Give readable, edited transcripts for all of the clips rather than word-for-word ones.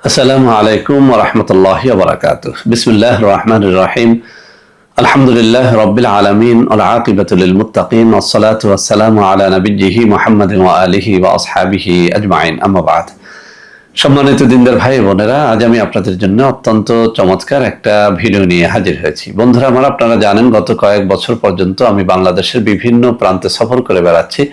আসসালামু আলাইকুম ওয়া রাহমাতুল্লাহি ওয়া বারাকাতুহু। বিসমিল্লাহির রহমানির রহিম। আলহামদুলিল্লাহি রাব্বিল আলামিন ওয়াল আকিবাতু লিল মুত্তাকিন ওয়াস সালাতু ওয়াস সালামু আলা নাবিয়্যিহি মুহাম্মাদিন ওয়া আলিহি ওয়া আসহাবিহি আজমাইন। আম্মা বা'দ। সম্মানিত দিনদার ভাই বোনেরা, আজ আমি আপনাদের জন্য অত্যন্ত চমৎকার একটা ভিডিও নিয়ে হাজির হয়েছি। বন্ধুরা আমার, আপনারা জানেন গত কয়েক বছর পর্যন্ত আমি বাংলাদেশের বিভিন্ন প্রান্তে সফর করে বেড়াচ্ছি।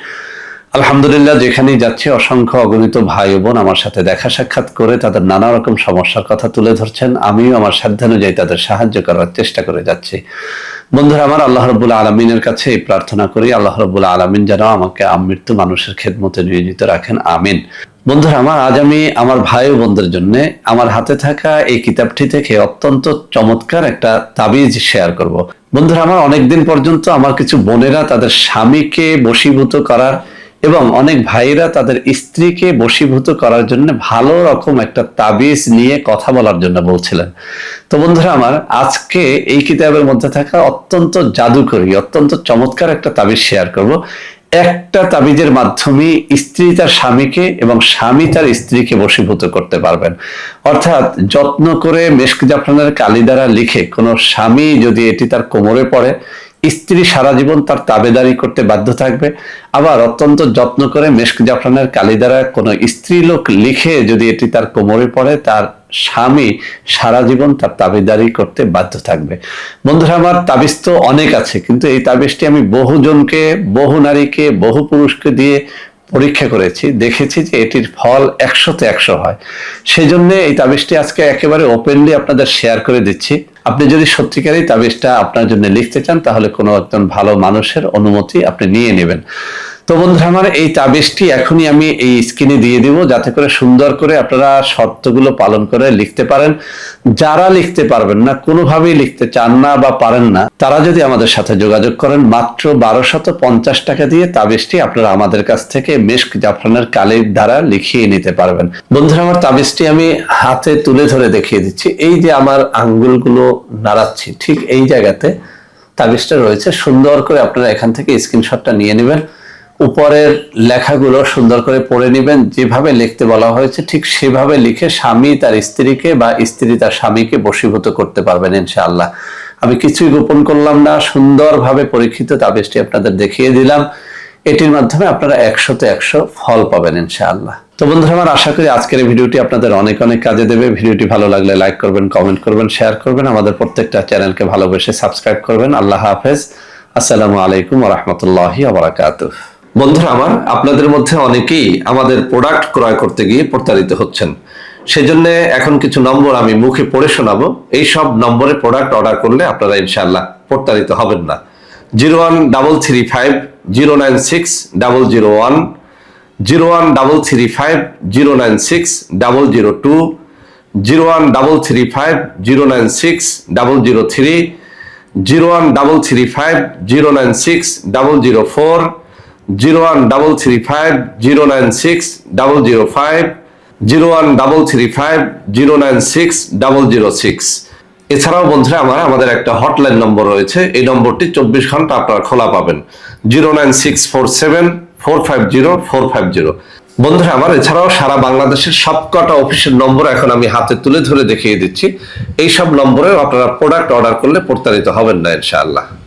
আলহামদুলিল্লাহ, যেখানেই যাচ্ছি অসংখ্য অগণিত ভাই ও বোন আমার সাথে দেখা সাক্ষাৎ করে তাদের নানা রকম সমস্যার কথা তুলে ধরছেন। আমিও আমার সাধ্যানুযায়ী তাদের সাহায্য করার চেষ্টা করে যাচ্ছি। বন্ধুরা আমার, আল্লাহ রাব্বুল আলামিনের কাছে এই প্রার্থনা করি, আল্লাহ রাব্বুল আলামিন যেন আমাকে আমৃত্যু মানুষের খেদমতে নিয়োজিত রাখেন, আমিন। বন্ধুরা আমার, আজ আমি আমার ভাই ও বোনদের জন্য আমার হাতে থাকা এই কিতাবটি থেকে অত্যন্ত চমৎকার একটা তাবিজ শেয়ার করব। বন্ধুরা আমার, অনেকদিন পর্যন্ত আমার কিছু বোনেরা তাদের স্বামীকে বশীভূত করার এবং অনেক ভাইরা তাদের স্ত্রীকে বশীভূত করার জন্য ভালো রকম একটা তাবিজ নিয়ে কথা বলার জন্য বলছিলেন। তো বন্ধুরা আমার, আজকে এই কিতাবের মধ্যে থাকা অত্যন্ত জাদুকরী, অত্যন্ত চমৎকার একটা তাবিজ শেয়ার করব। একটা তাবিজের মাধ্যমে স্ত্রী তার স্বামীকে এবং স্বামী তার স্ত্রীকে বশীভূত করতে পারবেন। অর্থাৎ যত্ন করে মেশক জাফরানের কালি দ্বারা লিখে কোনো স্বামী যদি এটি তার কোমরে পড়ে, স্ত্রী সারা জীবন তার তাবেদারি করতে বাধ্য থাকবে। আবার অত্যন্ত যত্ন করে মেশক জাফরানের কালি দ্বারা কোনো স্ত্রী লোক লিখে যদি এটি তার কোমরে পড়ে, তার স্বামী সারা জীবন তার তাবেদারি করতে বাধ্য থাকবে। বন্ধুরা আমার, তাবিজ তো অনেক আছে, কিন্তু এই তাবিজটি আমি বহুজনকে, বহু নারীকে, বহু পুরুষকে দিয়ে পরীক্ষা করেছি, দেখেছি যে এটির ফল 100-তে 100 হয়। সেই জন্য এই তাবিজটি আজকে একেবারে ওপেনলি আপনাদের শেয়ার করে দিচ্ছি। আপনি যদি সত্যিকারই তাবিজটা আপনার জন্য লিখতে চান, তাহলে কোনো একজন ভালো মানুষের অনুমতি আপনি নিয়ে নেবেন। তো বন্ধুরা আমার, এই তাবিজটি এখনই আমি এই স্ক্রিনে দিয়ে দিব, যাতে করে সুন্দর করে আপনারা শর্তগুলো পালন করে লিখতে পারেন। যারা লিখতে পারবেন না, কোনোভাবেই লিখতে চান না বা পারেন না, তারা যদি আমাদের সাথে যোগাযোগ করেন, মাত্র 1250 টাকা দিয়ে তাবিজটি আপনারা আমাদের কাছ থেকে মেশক জাফরানের কালির দ্বারা লিখিয়ে নিতে পারবেন। বন্ধুরা আমার, তাবিজটি আমি হাতে তুলে ধরে দেখিয়ে দিচ্ছি। এই যে আমার আঙ্গুলগুলো নাড়াচ্ছি, ঠিক এই জায়গাতে তাবিজটা রয়েছে। সুন্দর করে আপনারা এখান থেকে স্ক্রিনশটটা নিয়ে নেবেন, উপরের লেখাগুলো সুন্দর করে পড়ে নেবেন। যেভাবে লিখতে বলা হয়েছে ঠিক সেভাবে লিখে স্বামী তার স্ত্রীকে বা স্ত্রী তার স্বামীকে বশীভূত করতে পারবেন ইনশাআল্লাহ। আমি কিছুই গোপন করলাম না, সুন্দরভাবে পরীক্ষিত তাবিজটি আপনাদের দেখিয়ে দিলাম। এটির মাধ্যমে আপনারা 100-তে 100 ফল পাবেন ইনশাআল্লাহ। তো বন্ধুরা আমার, আশা করি আজকের এই ভিডিওটি আপনাদের অনেক অনেক কাজে দেবে। ভিডিওটি ভালো লাগলে লাইক করবেন, কমেন্ট করবেন, শেয়ার করবেন। আমাদের প্রত্যেকটা চ্যানেলকে ভালোবেসে সাবস্ক্রাইব করবেন। আল্লাহ হাফেজ। আসসালামু আলাইকুম ওয়া রাহমাতুল্লাহি ওয়া বারাকাতুহু। বন্ধুরা আমার, আপনাদের মধ্যে অনেকেই আমাদের প্রোডাক্ট ক্রয় করতে গিয়ে প্রতারিত হচ্ছেন। সেজন্য এখন কিছু নম্বর আমি মুখে পড়ে শোনাবো। এই সব নম্বরে প্রোডাক্ট অর্ডার করলে আপনারা ইনশাআল্লাহ প্রতারিত হবেন না। 01335096 001, 01335096 002, 0135096 003, 0135096 0035096 005, 0135096 006। এছাড়াও বন্ধুরা আমার, আমাদের একটা হটলাইন নম্বর রয়েছে। এই নম্বরটি 24 ঘন্টা আপনারা খোলা পাবেন। 09647450450। বন্ধুরা আমার, এছাড়াও সারা বাংলাদেশের সবকটা অফিসের নম্বর এখন আমি হাতে তুলে ধরে দেখিয়ে দিচ্ছি। এই সব নম্বরেও আপনারা প্রোডাক্ট অর্ডার করলে প্রতারিত হবেন না ইনশাআল্লাহ।